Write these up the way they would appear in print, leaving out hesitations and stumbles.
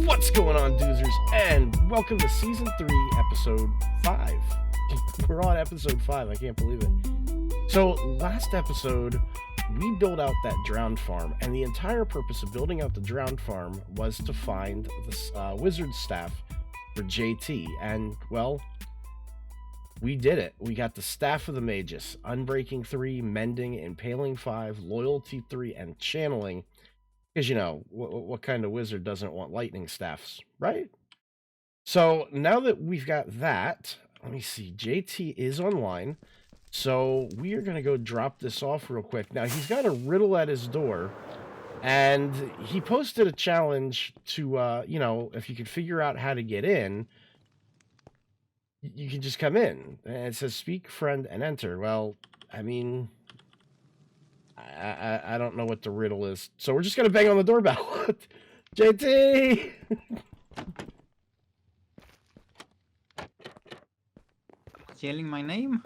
What's going on, Doozers? And welcome to Season 3, Episode 5. We're on Episode 5, I can't believe it. So, last episode, we built out that drowned farm, and the entire purpose of building out the drowned farm was to find the wizard staff for JT, and, well, we did it. We got the Staff of the MAgis, Unbreaking 3, Mending, Impaling 5, Loyalty 3, and Channeling. Because, you know, what kind of wizard doesn't want lightning staffs, right? So now that we've got that, let me see. JT is online. So we are going to go drop this off real quick. Now, he's got a riddle at his door. And he posted a challenge to, you know, if you could figure out how to get in, you can just come in. And it says speak, friend, and enter. Well, I mean... I don't know what the riddle is, so we're just gonna bang on the doorbell. JT! Yelling my name?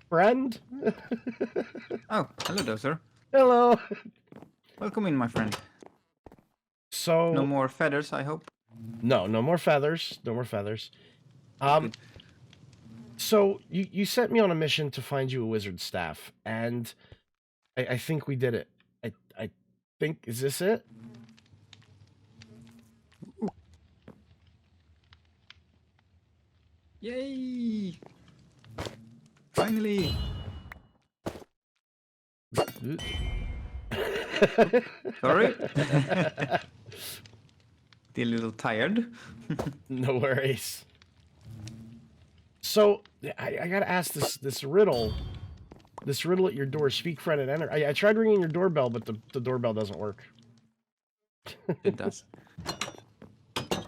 Friend? Oh, hello, Doozer. Hello! Welcome in, my friend. So... No more feathers, I hope? No more feathers. No more feathers. Good. So, you sent me on a mission to find you a wizard staff, and... I think we did it. I think, is this it? Ooh. Yay! Finally! Sorry? Still a little tired. No worries. So, I gotta ask this riddle. This riddle at your door, speak, friend, and enter. I tried ringing your doorbell, but the doorbell doesn't work. It does. Of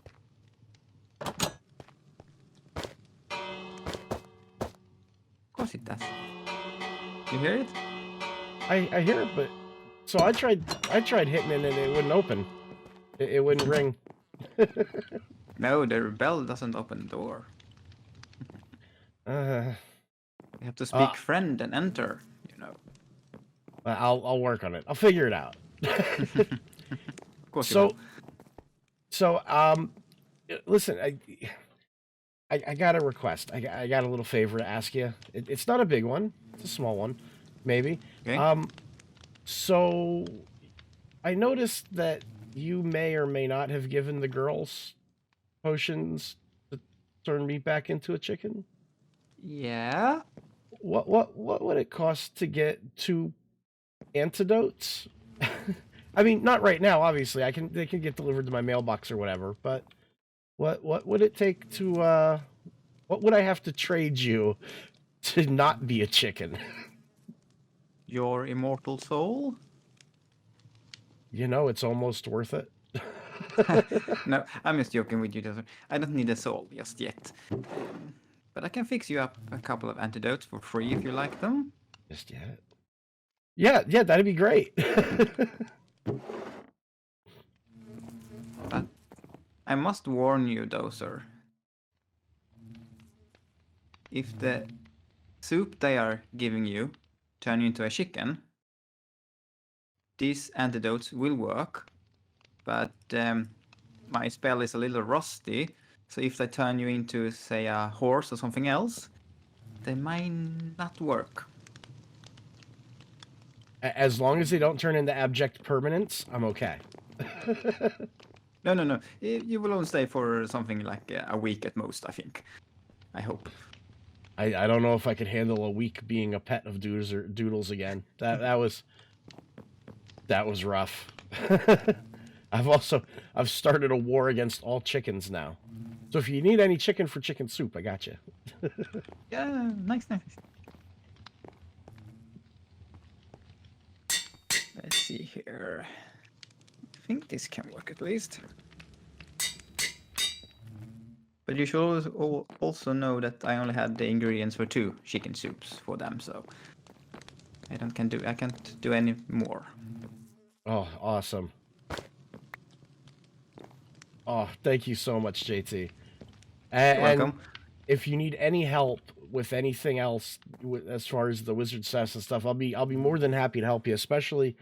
course it does. You hear it? I hear it, but... So I tried hitting it and it wouldn't open. It wouldn't ring. No, the bell doesn't open the door. You have to speak friend and enter, you know. I'll work on it. I'll figure it out. Of course you will. So, listen, I got a request. I got a little favor to ask you. It's not a big one. It's a small one, maybe. Okay. So, I noticed that you may or may not have given the girls potions to turn me back into a chicken. Yeah? What would it cost to get 2 antidotes? I mean, not right now, obviously. They can get delivered to my mailbox or whatever, but what would it take to what would I have to trade you to not be a chicken? Your immortal soul? You know, it's almost worth it. No, I'm just joking with you. I don't need a soul just yet. But I can fix you up a couple of antidotes for free if you like them. Just yet? Yeah, that'd be great. But I must warn you, Doozer. If the soup they are giving you turn you into a chicken, these antidotes will work, but my spell is a little rusty. So if they turn you into, say, a horse or something else, they might not work. As long as they don't turn into abject permanence, I'm okay. No. You will only stay for something like a week at most, I think. I hope. I don't know if I could handle a week being a pet of Doodles again. That was rough. I've started a war against all chickens now. So if you need any chicken for chicken soup, I got you. Yeah, nice. Let's see here. I think this can work at least. But you should also know that I only had the ingredients for 2 chicken soups for them, so I can't do any more. Oh, awesome. Oh, thank you so much, JT. You're welcome. If you need any help with anything else, as far as the wizard staffs and stuff, I'll be more than happy to help you. Especially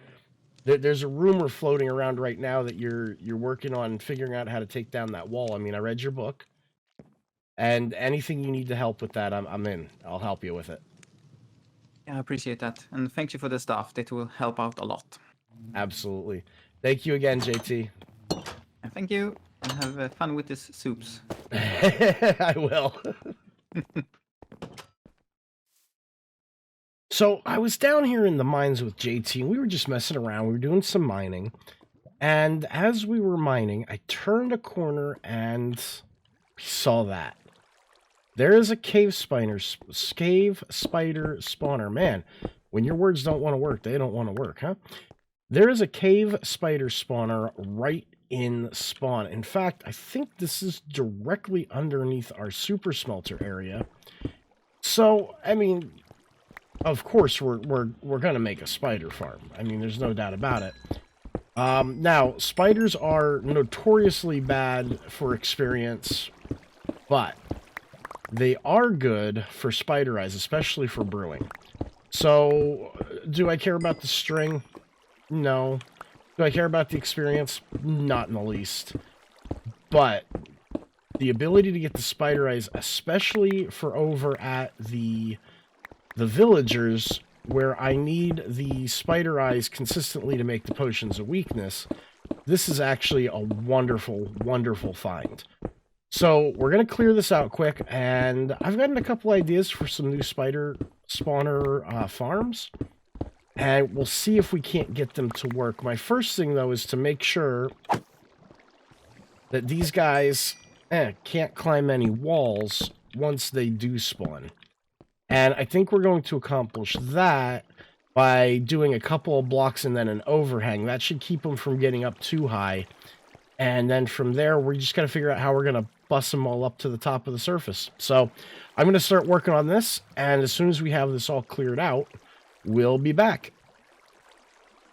There's a rumor floating around right now that you're working on figuring out how to take down that wall. I mean, I read your book, and anything you need to help with that, I'm in. I'll help you with it. Yeah, I appreciate that. And thank you for the stuff. That will help out a lot. Absolutely. Thank you again, JT. And thank you. And have fun with these soups. I will. So I was down here in the mines with JT, and we were just messing around. We were doing some mining. And as we were mining, I turned a corner and saw that. There is a cave spider spawner. Man, when your words don't want to work, they don't want to work, huh? There is a cave spider spawner right in spawn. In fact, I think this is directly underneath our super smelter area. So, I mean, of course we're gonna make a spider farm. I mean, there's no doubt about it. Now, spiders are notoriously bad for experience, but they are good for spider eyes, especially for brewing. So, do I care about the string? No. Do I care about the experience? Not in the least. But the ability to get the spider eyes, especially for over at the villagers, where I need the spider eyes consistently to make the potions of weakness, this is actually a wonderful, wonderful find. So we're going to clear this out quick, and I've gotten a couple ideas for some new spider spawner farms, and we'll see if we can't get them to work. My first thing, though, is to make sure that these guys can't climb any walls once they do spawn. And I think we're going to accomplish that by doing a couple of blocks and then an overhang. That should keep them from getting up too high. And then from there, we just got to figure out how we're going to bust them all up to the top of the surface. So I'm going to start working on this, and as soon as we have this all cleared out, we'll be back.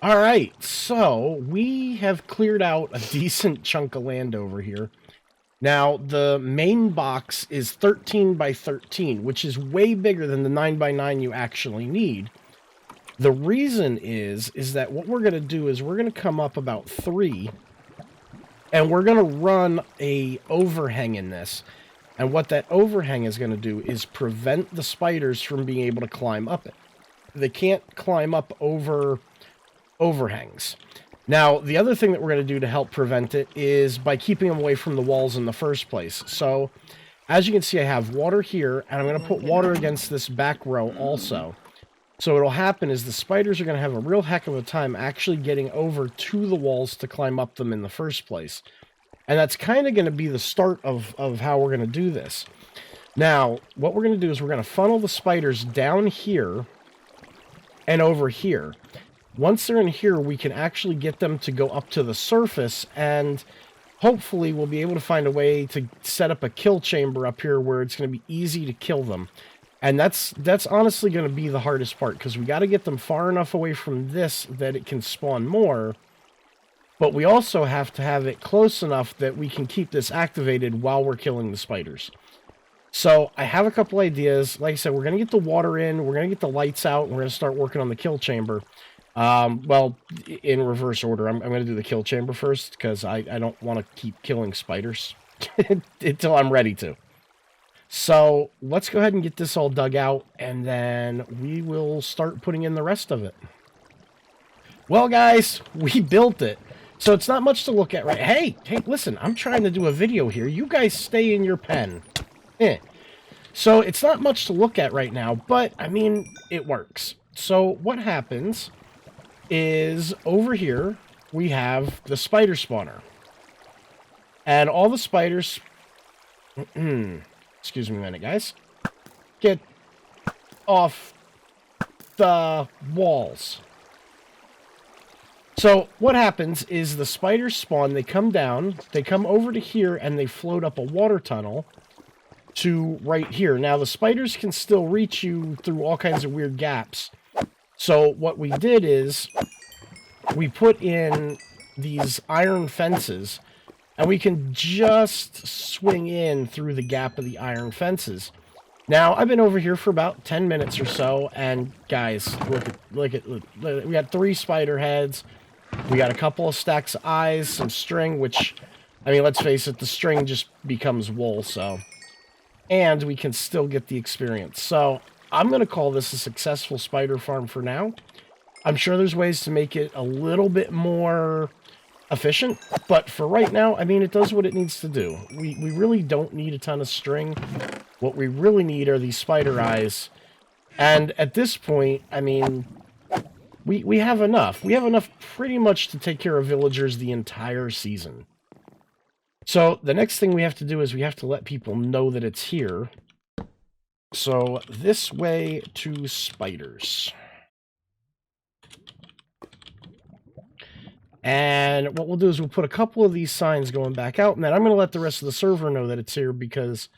All right, so we have cleared out a decent chunk of land over here. Now, the main box is 13 by 13, which is way bigger than the 9 by 9 you actually need. The reason is that what we're going to do is we're going to come up about 3, and we're going to run a overhang in this. And what that overhang is going to do is prevent the spiders from being able to climb up it. They can't climb up over overhangs. Now, the other thing that we're going to do to help prevent it is by keeping them away from the walls in the first place. So, as you can see, I have water here, and I'm going to put water against this back row also. So what'll happen is the spiders are going to have a real heck of a time actually getting over to the walls to climb up them in the first place. And that's kind of going to be the start of how we're going to do this. Now, what we're going to do is we're going to funnel the spiders down here and over here. Once they're in here, we can actually get them to go up to the surface, and hopefully we'll be able to find a way to set up a kill chamber up here where it's going to be easy to kill them. And that's honestly going to be the hardest part, because we got to get them far enough away from this that it can spawn more, but we also have to have it close enough that we can keep this activated while we're killing the spiders. So I have a couple ideas. Like I said, we're going to get the water in, we're going to get the lights out, and we're going to start working on the kill chamber. Well, in reverse order. I'm going to do the kill chamber first, because I don't want to keep killing spiders until I'm ready to. So let's go ahead and get this all dug out, and then we will start putting in the rest of it. Well, guys, we built it. So it's not much to look at, right? Hey, listen, I'm trying to do a video here. You guys stay in your pen. So it's not much to look at right now, but, I mean, it works. So what happens is over here, we have the spider spawner. And all the spiders... Excuse me a minute, guys. Get off the walls. So what happens is the spiders spawn, they come down, they come over to here, and they float up a water tunnel to right here. Now, the spiders can still reach you through all kinds of weird gaps. So what we did is we put in these iron fences, and we can just swing in through the gap of the iron fences. Now, I've been over here for about 10 minutes or so, and guys, look at we got 3 spider heads. We got a couple of stacks of eyes, some string, which, I mean, let's face it, the string just becomes wool, so. And we can still get the experience. So I'm going to call this a successful spider farm for now. I'm sure there's ways to make it a little bit more efficient, but for right now, I mean, it does what it needs to do. We really don't need a ton of string. What we really need are these spider eyes. And at this point, I mean, we have enough. We have enough pretty much to take care of villagers the entire season. So the next thing we have to do is we have to let people know that it's here. So this way to spiders. And what we'll do is we'll put a couple of these signs going back out, and then I'm going to let the rest of the server know that it's here, because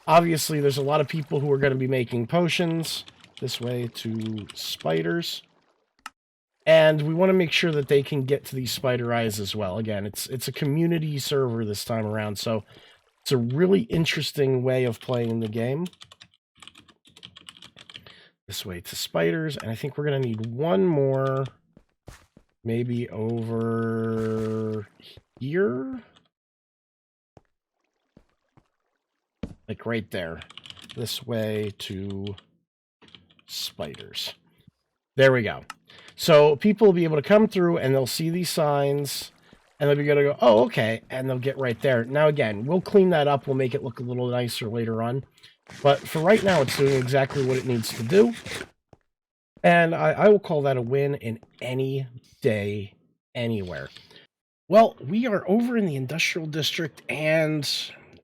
obviously there's a lot of people who are going to be making potions. This way to spiders. And we want to make sure that they can get to these spider eyes as well. Again, it's a community server this time around, so it's a really interesting way of playing the game. This way to spiders, and I think we're going to need one more... maybe over here? Like right there. This way to spiders. There we go. So people will be able to come through and they'll see these signs and they'll be able to go, oh, okay. And they'll get right there. Now, again, we'll clean that up. We'll make it look a little nicer later on. But for right now, it's doing exactly what it needs to do. And I will call that a win in any day, anywhere. Well, we are over in the industrial district, and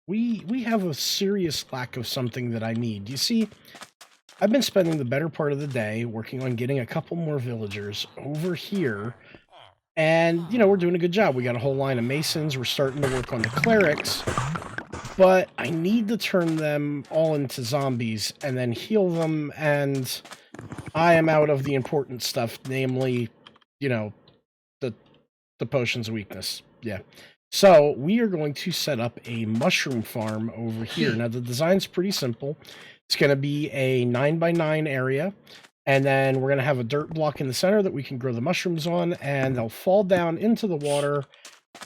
we have a serious lack of something that I need. You see, I've been spending the better part of the day working on getting a couple more villagers over here, and, you know, we're doing a good job. We got a whole line of masons. We're starting to work on the clerics, but I need to turn them all into zombies and then heal them, and... I am out of the important stuff, namely, you know, the potions of weakness. Yeah. So we are going to set up a mushroom farm over here. Now, the design's pretty simple. It's going to be a 9x9 area, and then we're going to have a dirt block in the center that we can grow the mushrooms on, and they'll fall down into the water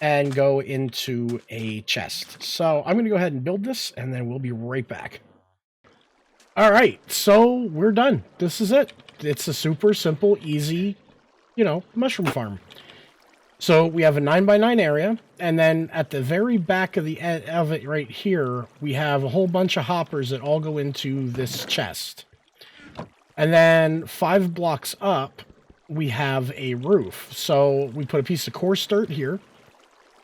and go into a chest. So I'm going to go ahead and build this, and then we'll be right back. All right, so we're done. This is it. It's a super simple, easy, you know, mushroom farm. So we have a 9x9 area, and then at the very back of it right here, we have a whole bunch of hoppers that all go into this chest. And then 5 blocks up, we have a roof. So we put a piece of coarse dirt here.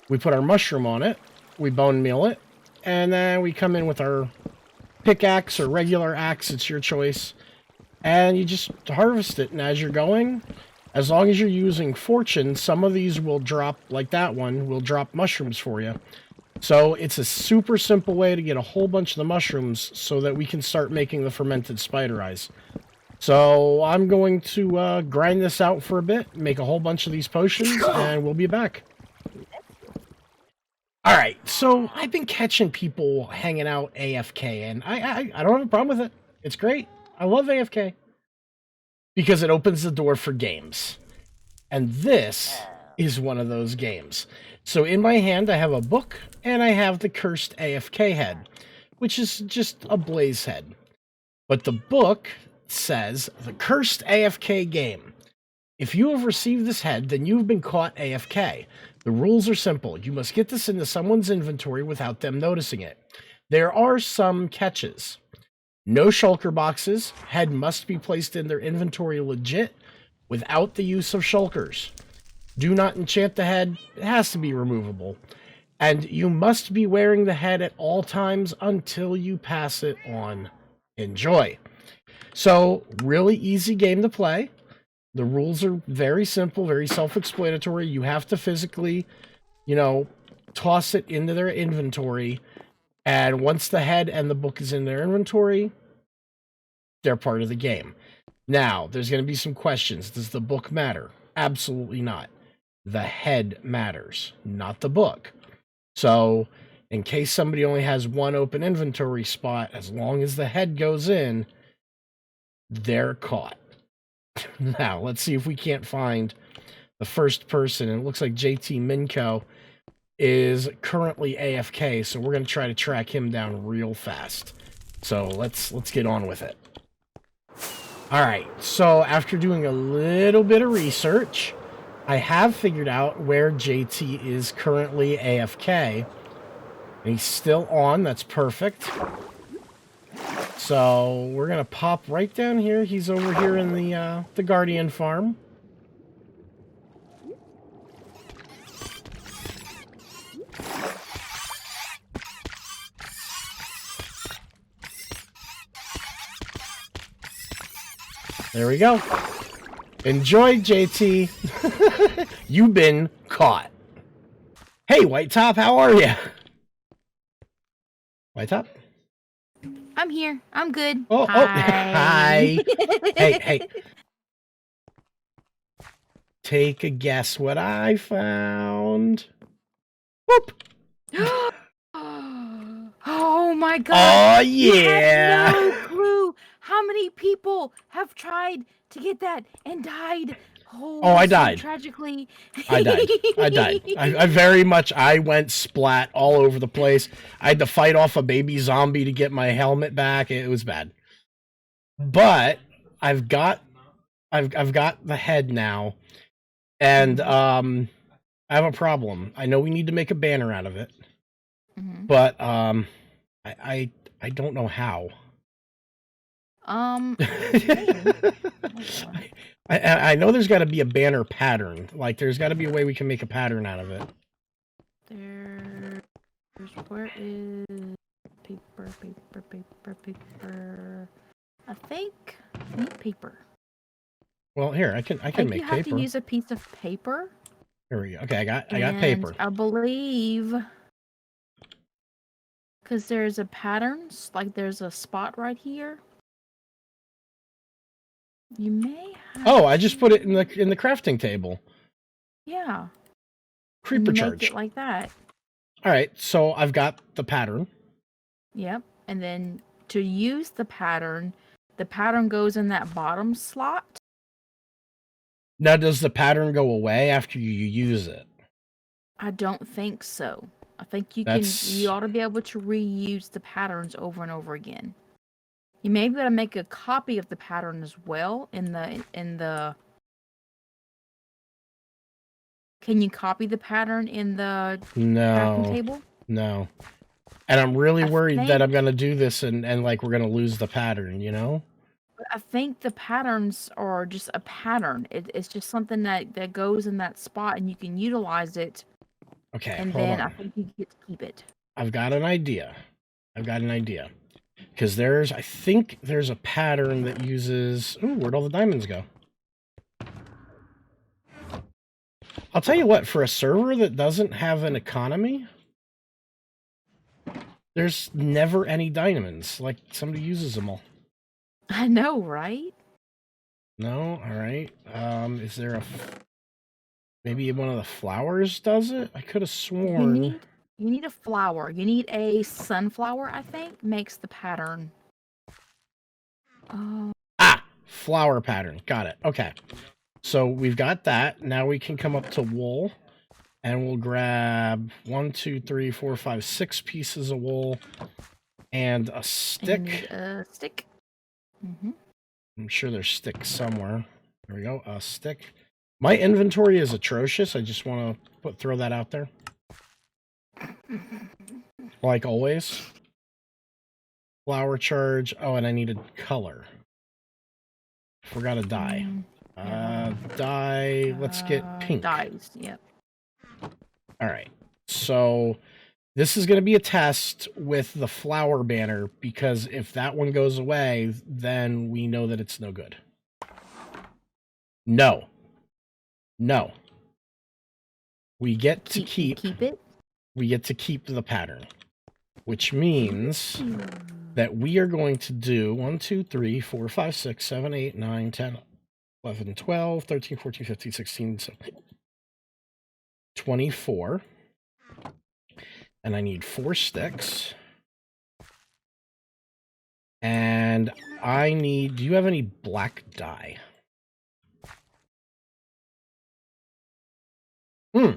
We put our mushroom on it. We bone meal it. And then we come in with our pickaxe or regular axe, it's your choice, and you just harvest it. And as you're going, as long as you're using fortune, some of these will drop, like that one will drop mushrooms for you. So it's a super simple way to get a whole bunch of the mushrooms so that we can start making the fermented spider eyes. So I'm going to grind this out for a bit, make a whole bunch of these potions, and we'll be back. All right, so I've been catching people hanging out AFK, and I don't have a problem with it. It's great. I love AFK because it opens the door for games. And this is one of those games. So in my hand, I have a book, and I have the Cursed AFK head, which is just a blaze head. But the book says, the Cursed AFK game. If you have received this head, then you've been caught AFK. The rules are simple. You must get this into someone's inventory without them noticing it. There are some catches. No shulker boxes. Head must be placed in their inventory legit without the use of shulkers. Do not enchant the head. It has to be removable. And you must be wearing the head at all times until you pass it on. Enjoy. So, really easy game to play. The rules are very simple, very self-explanatory. You have to physically, you know, toss it into their inventory. And once the head and the book is in their inventory, they're part of the game. Now, there's going to be some questions. Does the book matter? Absolutely not. The head matters, not the book. So, in case somebody only has one open inventory spot, as long as the head goes in, they're caught. Now, let's see if we can't find the first person, and it looks like JT Minko is currently AFK, so we're gonna try to track him down real fast. So let's get on with it. All right, so after doing a little bit of research, I have figured out where JT is currently AFK. And he's still on, that's perfect. So we're gonna pop right down here. He's over here in the Guardian farm. There we go. Enjoy, JT. You've been caught. Hey, White Top, how are you? White Top? I'm here. I'm good. Oh, hi. Hey. Take a guess what I found. Whoop. Oh my god. Oh, yeah. I have no clue how many people have tried to get that and died. Oh, I so died. Tragically. I died. I very much, I went splat all over the place. I had to fight off a baby zombie to get my helmet back. It was bad. But I've got the head now. And I have a problem. I know we need to make a banner out of it. Mm-hmm. But I don't know how. I know there's got to be a banner pattern. Like, there's got to be a way we can make a pattern out of it. Where is paper? I think I need paper. Well, here I can make you have paper. to use a piece of paper. Here we go. Okay, I got paper. I believe because there's a pattern, like there's a spot right here. You may have I just put it in the crafting table. Yeah. Creeper Make charge. it like that. All right, so I've got the pattern. Yep. And then to use the pattern goes in that bottom slot. Now, does the pattern go away after you use it? I don't think so. I think you ought to be able to reuse the patterns over and over again. You may be able to make a copy of the pattern as well in the Can you copy the pattern in the crafting table? No. And I'm really worried that I'm going to do this and like we're going to lose the pattern, you know? I think the patterns are just a pattern. It's just something that goes in that spot and you can utilize it. Okay, and hold then on. I think you get to keep it. I've got an idea. Because I think there's a pattern that uses... Ooh, where'd all the diamonds go? I'll tell you what, for a server that doesn't have an economy, there's never any diamonds. Like, somebody uses them all. I know, right? No? Alright. Is there a... Maybe one of the flowers does it? I could have sworn... You need a flower. You need a sunflower, I think, makes the pattern. Flower pattern. Got it. Okay. So we've got that. Now we can come up to wool. And we'll grab 1, 2, 3, 4, 5, 6 pieces of wool. And a stick. A stick. Mm-hmm. I'm sure there's sticks somewhere. There we go. A stick. My inventory is atrocious. I just want to throw that out there. Like always. Flower charge. Oh, and I needed color. Forgot a dye. Dye. Let's get pink. Dyes, yep. Alright. So this is going to be a test with the flower banner, because if that one goes away, then we know that it's no good. No. We get to keep it. We get to keep the pattern, which means that we are going to do 1, 2, 3, 4, 5, 6, 7, 8, 9, 10, 11, 12, 13, 14, 15, 16, 17, 24. And I need 4 sticks. And I need... Do you have any black dye? Hmm.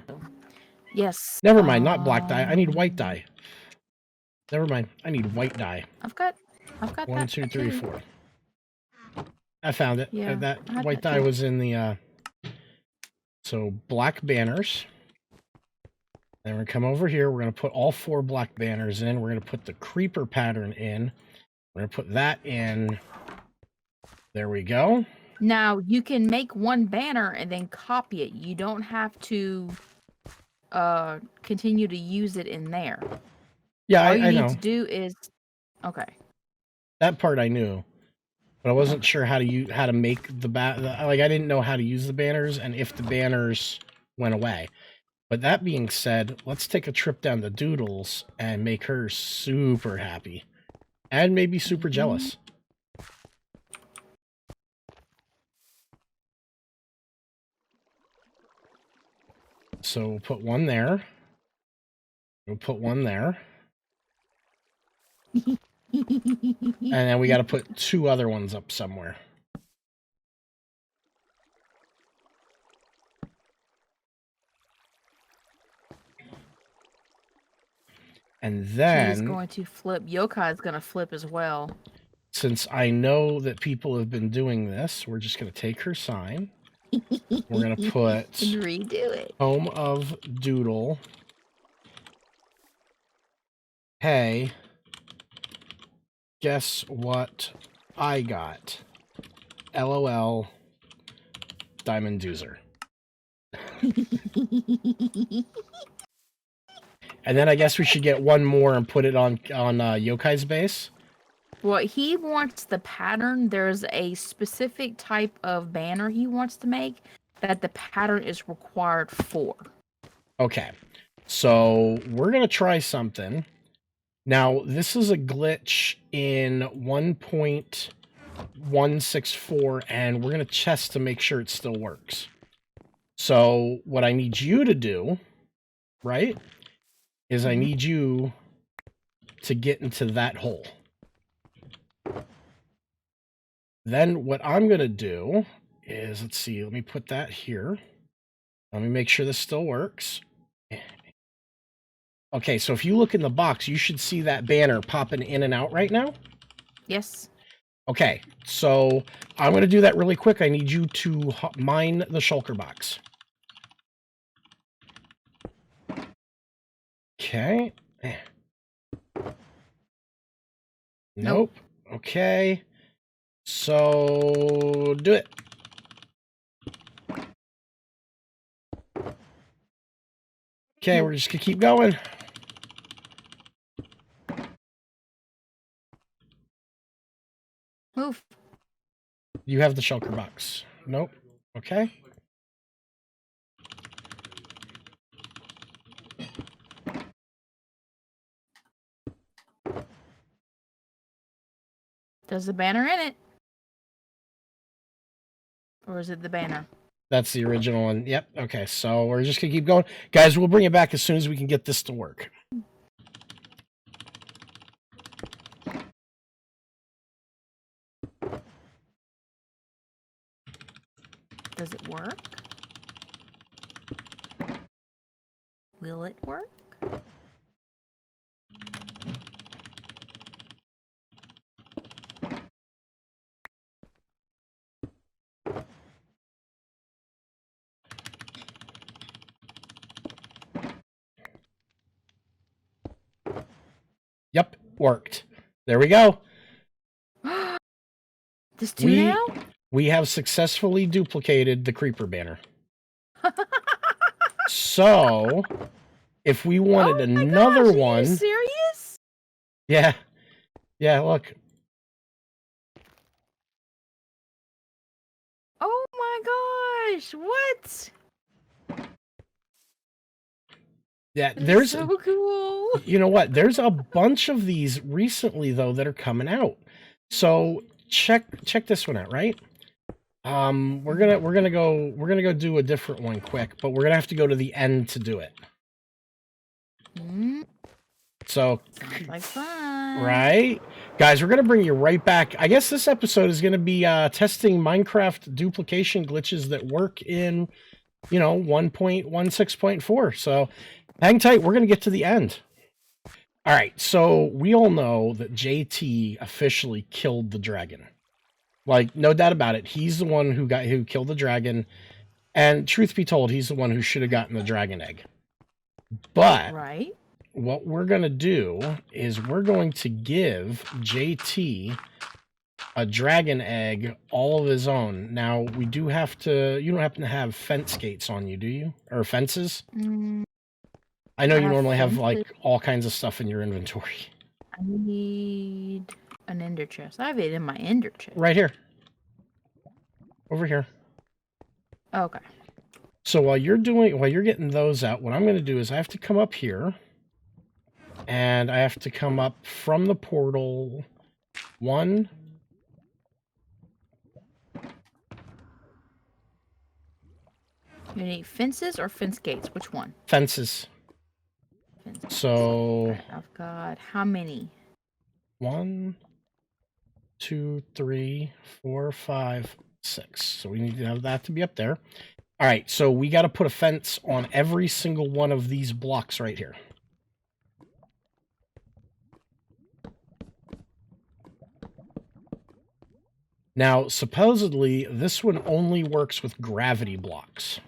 Yes. Never mind, not black dye. I need white dye. Never mind. I need white dye. I've got 1, that 2, 3, too. 4. I found it. Yeah, That I had white that dye too. was in the so black banners. Then we're gonna come over here. We're gonna put all 4 black banners in. We're gonna put the creeper pattern in. We're gonna put that in. There we go. Now you can make one banner and then copy it. You don't have to continue to use it in there. Yeah, All you I need know. to do is okay. That part I knew, but I wasn't sure how to make the like I didn't know how to use the banners and if the banners went away. But that being said, let's take a trip down to Doodles and make her super happy and maybe super jealous. So we'll put one there. We'll put one there. And then we got to put 2 other ones up somewhere. And then... She's going to flip. Yokai is going to flip as well. Since I know that people have been doing this, we're just going to take her sign. We're going to put... redo it. Home of Doodle. Hey, guess what I got? LOL, DiamondDoozer. And then I guess we should get one more and put it on Yokai's base. Well, he wants the pattern. There's a specific type of banner he wants to make that the pattern is required for. Okay. So we're going to try something. Now, this is a glitch in 1.164, and we're going to test to make sure it still works. So what I need you to do, right, is I need you to get into that hole. Then what I'm going to do is, let's see, let me put that here. Let me make sure this still works. Okay, so if you look in the box, you should see that banner popping in and out right now. Yes. Okay, so I'm going to do that really quick. I need you to mine the shulker box. Okay. Nope. Okay. So do it. Okay, we're just going to keep going. Move. You have the shulker box. Nope. Okay. There's a banner in it. Or is it the banner? That's the original one. Yep. Okay, so we're just going to keep going. Guys, we'll bring it back as soon as we can get this to work. Does it work? Will it work? Yep, worked. There we go. This two now? We have successfully duplicated the creeper banner. So, if we wanted another one... Are you serious? Yeah. Yeah, look. Oh my gosh, what? Yeah, there's so cool. You know what? There's a bunch of these recently though that are coming out. So check this one out, right? We're gonna go do a different one quick, but we're gonna have to go to the end to do it. So sounds like fun. Right? Guys, we're gonna bring you right back. I guess this episode is gonna be testing Minecraft duplication glitches that work in you know, 1.16.4. So hang tight. We're going to get to the end. All right. So we all know that JT officially killed the dragon. Like, no doubt about it. He's the one who killed the dragon. And truth be told, he's the one who should have gotten the dragon egg. But right. What we're going to do is we're going to give JT a dragon egg all of his own. Now, we do have to... You don't happen to have fence gates on you, do you? Or fences? I know you normally have, like, all kinds of stuff in your inventory. I need an ender chest. I have it in my ender chest. Right here. Over here. Okay. So while you're getting those out, what I'm going to do is I have to come up here. And I have to come up from the portal. 1... You need fences or fence gates? Which one? Fences. So right, I've got how many? 1, 2, 3, 4, 5, 6. So we need to have that to be up there. All right, so we got to put a fence on every single one of these blocks right here. Now, supposedly, this one only works with gravity blocks.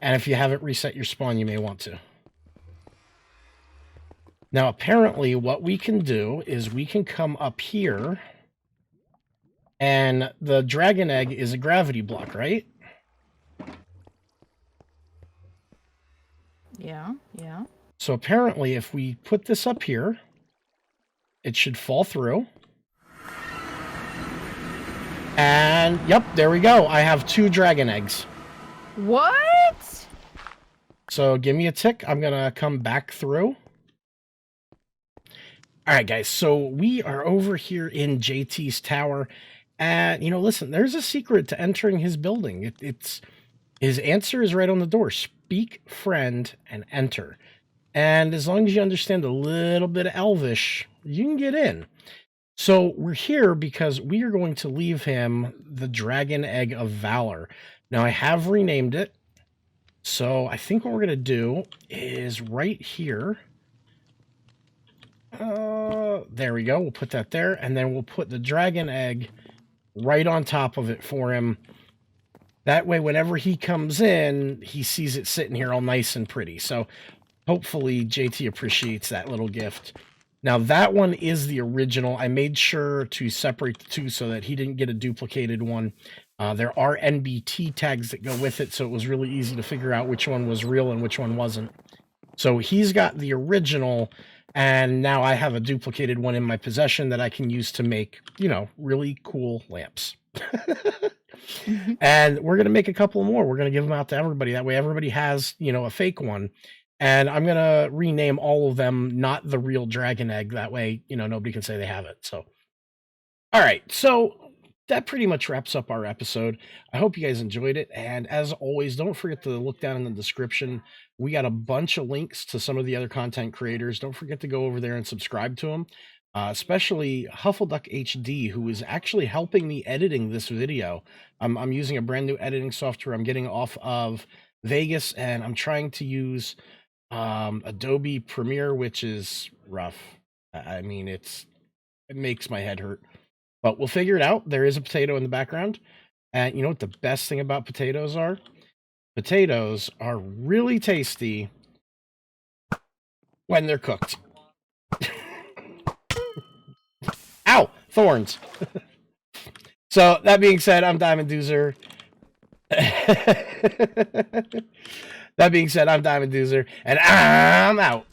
And if you haven't reset your spawn, you may want to. Now, apparently, what we can do is we can come up here, and the dragon egg is a gravity block, right? Yeah, yeah. So apparently, if we put this up here, it should fall through. And, yep, there we go. I have 2 dragon eggs. What? So give me a tick. I'm going to come back through. All right, guys. So we are over here in JT's tower. And, you know, listen, there's a secret to entering his building. His answer is right on the door. Speak, friend, and enter. And as long as you understand a little bit of Elvish, you can get in. So we're here because we are going to leave him the Dragon Egg of Valor. Now, I have renamed it. So I think what we're going to do is right here. There we go. We'll put that there. And then we'll put the Dragon Egg right on top of it for him. That way, whenever he comes in, he sees it sitting here all nice and pretty. So hopefully JT appreciates that little gift. Now, that one is the original. I made sure to separate the two so that he didn't get a duplicated one. There are NBT tags that go with it, so it was really easy to figure out which one was real and which one wasn't. So he's got the original, and now I have a duplicated one in my possession that I can use to make, you know, really cool lamps. And we're going to make a couple more. We're going to give them out to everybody. That way everybody has, you know, a fake one. And I'm going to rename all of them not the real dragon egg. That way, you know, nobody can say they have it. So, all right. So that pretty much wraps up our episode. I hope you guys enjoyed it. And as always, don't forget to look down in the description. We got a bunch of links to some of the other content creators. Don't forget to go over there and subscribe to them. Especially Huffleduck HD, who is actually helping me editing this video. I'm using a brand new editing software. I'm getting off of MAgis, and I'm trying to use Adobe Premiere, which is rough. I mean, it makes my head hurt. But we'll figure it out. There is a potato in the background. And you know what the best thing about potatoes are? Potatoes are really tasty when they're cooked. Ow! Thorns! So, that being said, I'm DiamondDoozer. And I'm out.